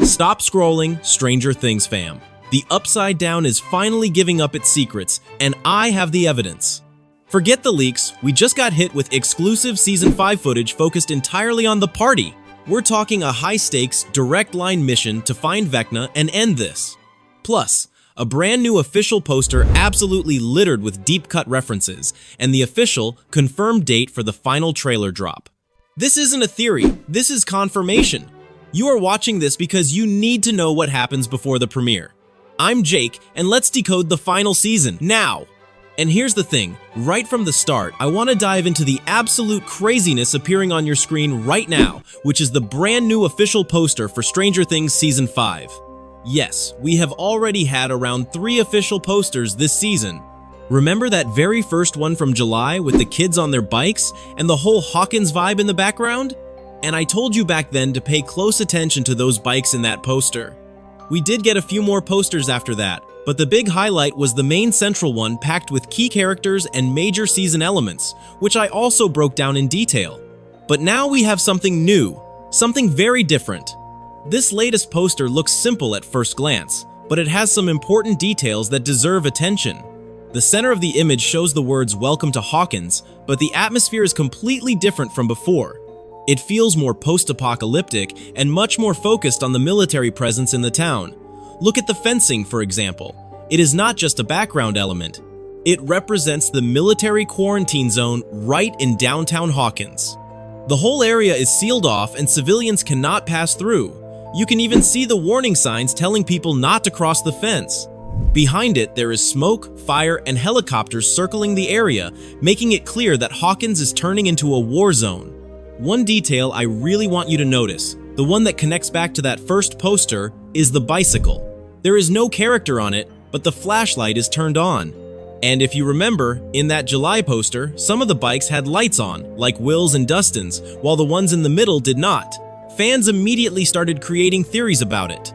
Stop scrolling, Stranger Things fam. The Upside Down is finally giving up its secrets, and I have the evidence. Forget the leaks, we just got hit with exclusive Season 5 footage focused entirely on the party. We're talking a high-stakes, direct-line mission to find Vecna and end this. Plus, a brand new official poster absolutely littered with deep-cut references, and the official, confirmed date for the final trailer drop. This isn't a theory, this is confirmation. You are watching this because you need to know what happens before the premiere. I'm Jake, and let's decode the final season, now! And here's the thing, right from the start, I want to dive into the absolute craziness appearing on your screen right now, which is the brand new official poster for Stranger Things Season 5. Yes, we have already had around 3 official posters this season. Remember that very first one from July with the kids on their bikes and the whole Hawkins vibe in the background? And I told you back then to pay close attention to those bikes in that poster. We did get a few more posters after that, but the big highlight was the main central one packed with key characters and major season elements, which I also broke down in detail. But now we have something new, something very different. This latest poster looks simple at first glance, but it has some important details that deserve attention. The center of the image shows the words "Welcome to Hawkins," but the atmosphere is completely different from before. It feels more post-apocalyptic and much more focused on the military presence in the town. Look at the fencing, for example. It is not just a background element. It represents the military quarantine zone right in downtown Hawkins. The whole area is sealed off and civilians cannot pass through. You can even see the warning signs telling people not to cross the fence. Behind it, there is smoke, fire, and helicopters circling the area, making it clear that Hawkins is turning into a war zone. One detail I really want you to notice, the one that connects back to that first poster, is the bicycle. There is no character on it, but the flashlight is turned on. And if you remember, in that July poster, some of the bikes had lights on, like Will's and Dustin's, while the ones in the middle did not. Fans immediately started creating theories about it.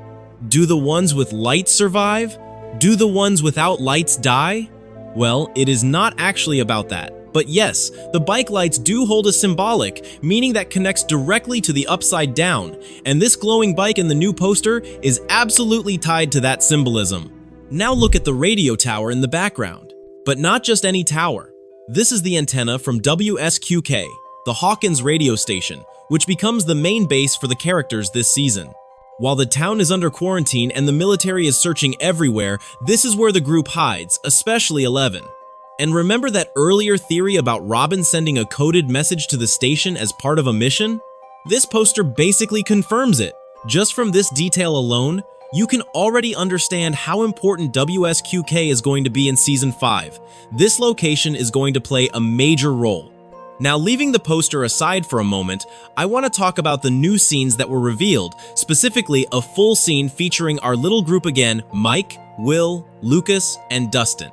Do the ones with lights survive? Do the ones without lights die? Well, it is not actually about that. But yes, the bike lights do hold a symbolic, meaning that connects directly to the Upside Down, and this glowing bike in the new poster is absolutely tied to that symbolism. Now look at the radio tower in the background. But not just any tower. This is the antenna from WSQK, the Hawkins radio station, which becomes the main base for the characters this season. While the town is under quarantine and the military is searching everywhere, this is where the group hides, especially 11. And remember that earlier theory about Robin sending a coded message to the station as part of a mission? This poster basically confirms it. Just from this detail alone, you can already understand how important WSQK is going to be in Season 5. This location is going to play a major role. Now, leaving the poster aside for a moment, I want to talk about the new scenes that were revealed, specifically a full scene featuring our little group again, Mike, Will, Lucas, and Dustin.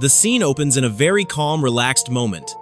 The scene opens in a very calm, relaxed moment.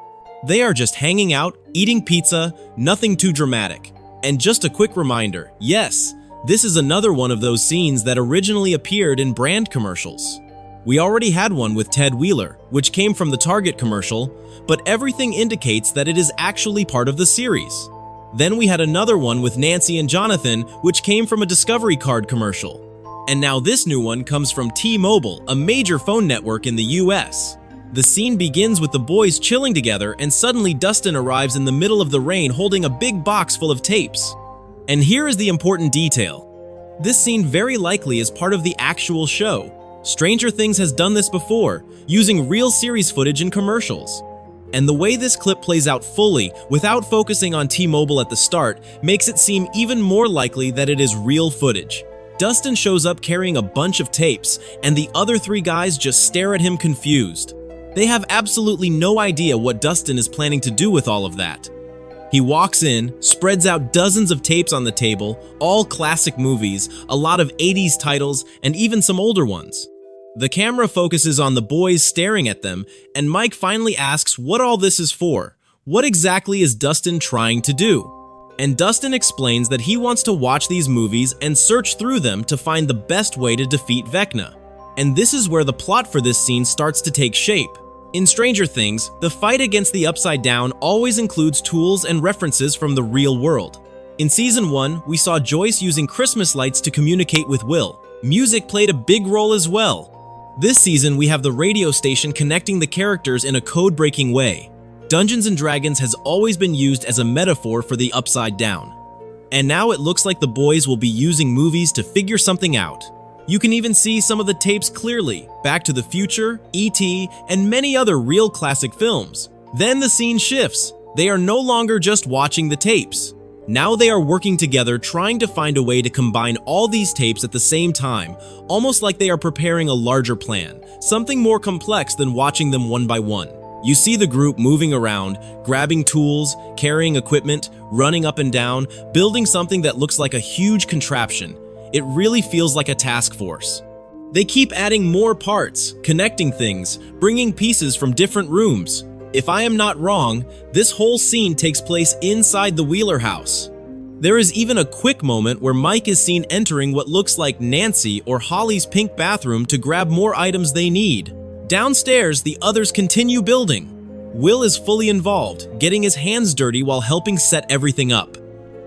They are just hanging out, eating pizza, nothing too dramatic. And just a quick reminder, yes, this is another one of those scenes that originally appeared in brand commercials. We already had one with Ted Wheeler, which came from the Target commercial, but everything indicates that it is actually part of the series. Then we had another one with Nancy and Jonathan, which came from a Discovery Card commercial. And now this new one comes from T-Mobile, a major phone network in the US. The scene begins with the boys chilling together, and suddenly Dustin arrives in the middle of the rain holding a big box full of tapes. And here is the important detail. This scene very likely is part of the actual show. Stranger Things has done this before, using real series footage in commercials. And the way this clip plays out fully, without focusing on T-Mobile at the start, makes it seem even more likely that it is real footage. Dustin shows up carrying a bunch of tapes, and the other 3 guys just stare at him confused. They have absolutely no idea what Dustin is planning to do with all of that. He walks in, spreads out dozens of tapes on the table, all classic movies, a lot of 80s titles, and even some older ones. The camera focuses on the boys staring at them, and Mike finally asks what all this is for. What exactly is Dustin trying to do? And Dustin explains that he wants to watch these movies and search through them to find the best way to defeat Vecna. And this is where the plot for this scene starts to take shape. In Stranger Things, the fight against the Upside Down always includes tools and references from the real world. In Season 1, we saw Joyce using Christmas lights to communicate with Will. Music played a big role as well. This season, we have the radio station connecting the characters in a code-breaking way. Dungeons & Dragons has always been used as a metaphor for the Upside Down. And now it looks like the boys will be using movies to figure something out. You can even see some of the tapes clearly, Back to the Future, E.T., and many other real classic films. Then the scene shifts. They are no longer just watching the tapes. Now they are working together trying to find a way to combine all these tapes at the same time, almost like they are preparing a larger plan, something more complex than watching them one by one. You see the group moving around, grabbing tools, carrying equipment, running up and down, building something that looks like a huge contraption. It really feels like a task force. They keep adding more parts, connecting things, bringing pieces from different rooms. If I am not wrong, this whole scene takes place inside the Wheeler house. There is even a quick moment where Mike is seen entering what looks like Nancy or Holly's pink bathroom to grab more items they need. Downstairs, the others continue building. Will is fully involved, getting his hands dirty while helping set everything up.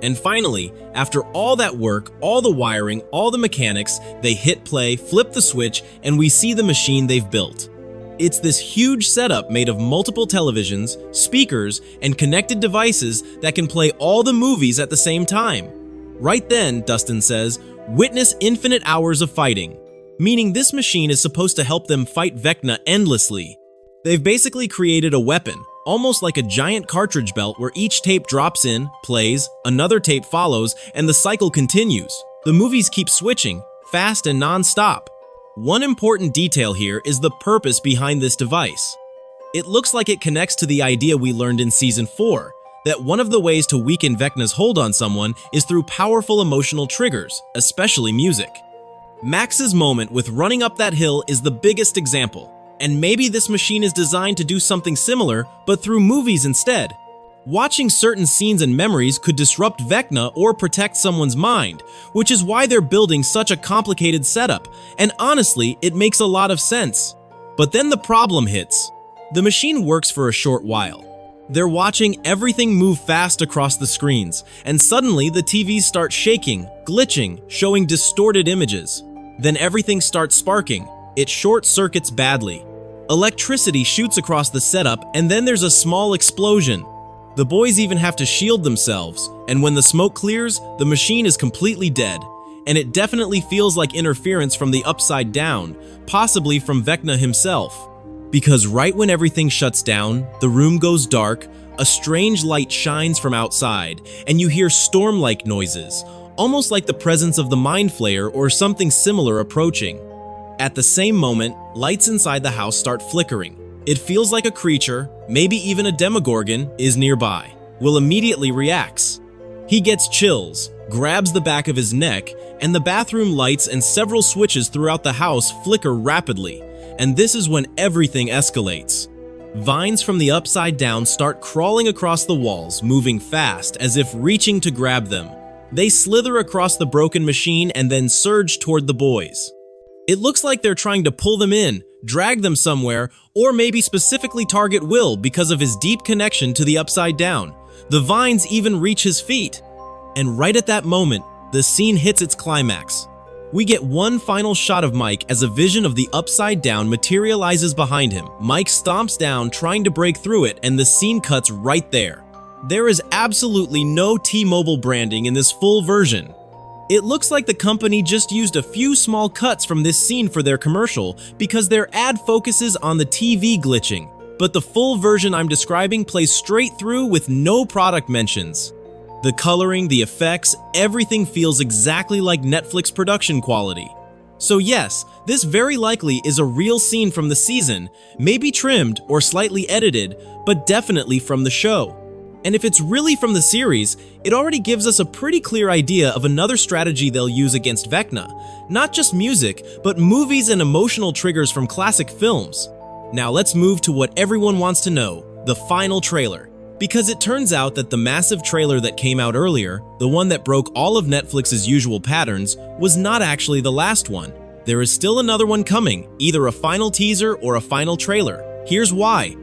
And finally, after all that work, all the wiring, all the mechanics, they hit play, flip the switch, and we see the machine they've built. It's this huge setup made of multiple televisions, speakers, and connected devices that can play all the movies at the same time. Right then, Dustin says, witness infinite hours of fighting. Meaning this machine is supposed to help them fight Vecna endlessly. They've basically created a weapon, almost like a giant cartridge belt where each tape drops in, plays, another tape follows, and the cycle continues. The movies keep switching, fast and non-stop. One important detail here is the purpose behind this device. It looks like it connects to the idea we learned in Season 4, that one of the ways to weaken Vecna's hold on someone is through powerful emotional triggers, especially music. Max's moment with running up that hill is the biggest example, and maybe this machine is designed to do something similar, but through movies instead. Watching certain scenes and memories could disrupt Vecna or protect someone's mind, which is why they're building such a complicated setup, and honestly, it makes a lot of sense. But then the problem hits. The machine works for a short while. They're watching everything move fast across the screens, and suddenly the TVs start shaking, glitching, showing distorted images. Then everything starts sparking. It short-circuits badly. Electricity shoots across the setup, and then there's a small explosion. The boys even have to shield themselves, and when the smoke clears, the machine is completely dead. And it definitely feels like interference from the Upside Down, possibly from Vecna himself. Because right when everything shuts down, the room goes dark, a strange light shines from outside, and you hear storm-like noises, almost like the presence of the Mind Flayer or something similar approaching. At the same moment, lights inside the house start flickering. It feels like a creature, maybe even a demogorgon, is nearby. Will immediately reacts. He gets chills, grabs the back of his neck, and the bathroom lights and several switches throughout the house flicker rapidly. And this is when everything escalates. Vines from the Upside Down start crawling across the walls, moving fast, as if reaching to grab them. They slither across the broken machine and then surge toward the boys. It looks like they're trying to pull them in, drag them somewhere, or maybe specifically target Will because of his deep connection to the Upside Down. The vines even reach his feet. And right at that moment, the scene hits its climax. We get one final shot of Mike as a vision of the Upside Down materializes behind him. Mike stomps down, trying to break through it, and the scene cuts right there. There is absolutely no T-Mobile branding in this full version. It looks like the company just used a few small cuts from this scene for their commercial because their ad focuses on the TV glitching, but the full version I'm describing plays straight through with no product mentions. The coloring, the effects, everything feels exactly like Netflix production quality. So yes, this very likely is a real scene from the season, maybe trimmed or slightly edited, but definitely from the show. And if it's really from the series, it already gives us a pretty clear idea of another strategy they'll use against Vecna. Not just music, but movies and emotional triggers from classic films. Now let's move to what everyone wants to know, the final trailer. Because it turns out that the massive trailer that came out earlier, the one that broke all of Netflix's usual patterns, was not actually the last one. There is still another one coming, either a final teaser or a final trailer. Here's why.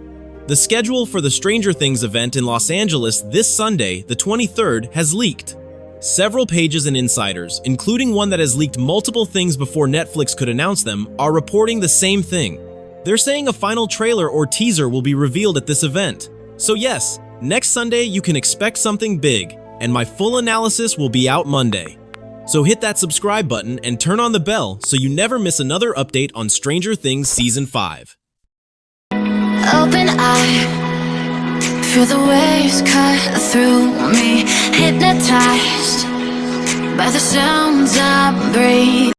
The schedule for the Stranger Things event in Los Angeles this Sunday, the 23rd, has leaked. Several pages and insiders, including one that has leaked multiple things before Netflix could announce them, are reporting the same thing. They're saying a final trailer or teaser will be revealed at this event. So yes, next Sunday you can expect something big, and my full analysis will be out Monday. So hit that subscribe button and turn on the bell so you never miss another update on Stranger Things Season 5. Open eye, feel the waves cut through me, hypnotized by the sounds I breathe.